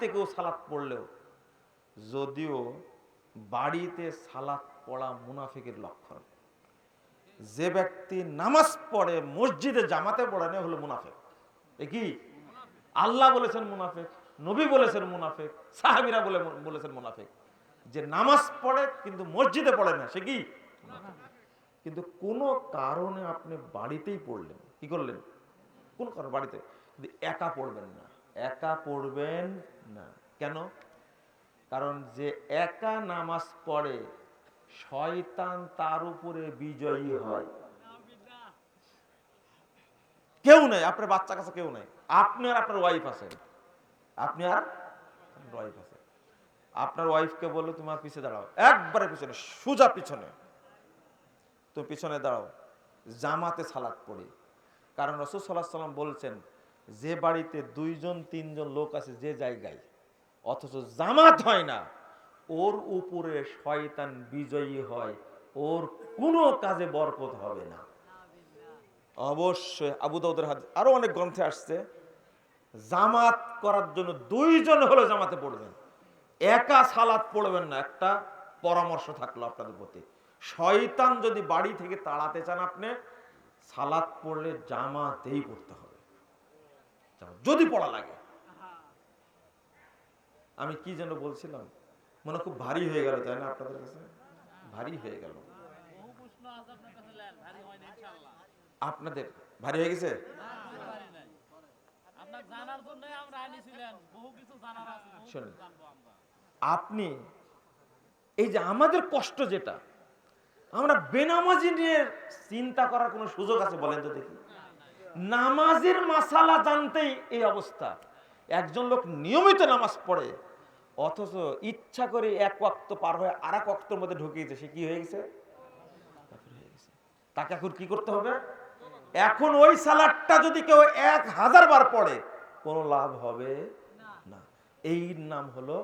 বাড়িতে কেউ সালাত পড়লেও, যদিও বাড়িতে সালাত পড়া মুনাফিকের লক্ষণ। যে ব্যক্তি নামাজ পড়ে মসজিদে জামাতে পড়ে না হলো মুনাফিক। এ কি আল্লাহ বলেছেন মুনাফিক, নবী বলেছেন মুনাফিক, সাহাবীরা বলেছেন মুনাফিক। যে নামাজ পড়ে কিন্তু মসজিদে পড়ে না সে কি? কিন্তু কোনো কারণে আপনি বাড়িতেই পড়লেন, কি করলেন? কোন কারণ বাড়িতে, কিন্তু একা পড়বেন না, একা পড়বেন না। কেন? কারণ যে একা নামাজ পড়ে শয়তান তার উপরে বিজয়ী হয়। কেউ নাই, আপনার বাচ্চা কাছে কেউ নাই, আপনি আর আপনার ওয়াইফ আছে, আপনি আর ওয়াইফ আছে। আপনার ওয়াইফকে বললো তোমার পিছে দাঁড়াও, একবারে পিছনে, সোজা পিছনে, তুমি পিছনে দাঁড়াও, জামাতে সালাত পড়ি। কারণ রাসূল সাল্লাল্লাহু আলাইহি ওয়াসাল্লাম বলছেন, যে বাড়িতে 2-3 লোক আছে যে জায়গায়, অথচ জামাত হয় না, ওর উপরে শয়তান বিজয়ী হয়, ওর কোনো কাজে বরকত হবে না। অবশ্যই আবু দাউদের হাদিস, আরো অনেক গ্রন্থে আসছে, জামাত করার জন্য 2 জন হলে জামাতে পড়বেন, একা সালাত পড়বেন না। একটা পরামর্শ থাকলো আপনাদের প্রতি, শয়তান যদি বাড়ি থেকে তাড়াতে চান আপনি, সালাত পড়লে জামাতেই পড়তে হবে, যদি পড়া লাগে। আমি কি যেন বলছিলাম, মনে খুব ভারী হয়ে গেল, তাই না? আপনাদের কাছে ভারী হয়ে গেল, আপনাদের ভারী হয়ে গেছে। আপনি এই যে আমাদের কষ্ট, যেটা আমরা বেনামাজি নিয়ে চিন্তা করার কোন সুযোগ আছে বলেন তো দেখি? নামাজের মাসালা জানতেই এই অবস্থা। একজন লোক নিয়মিত নামাজ পড়ে, অথচ ইচ্ছা করে এক ওয়াক্ত পার হয়ে আর এক ওয়াক্তের মধ্যে ঢুকিয়েছে, সে কি হয়ে গেছে? তাকে এখন কি করতে হবে? এখন ওই সালাতটা যদি কেউ 1000 বার পড়ে কোনো লাভ হবে না। এই নাম হলো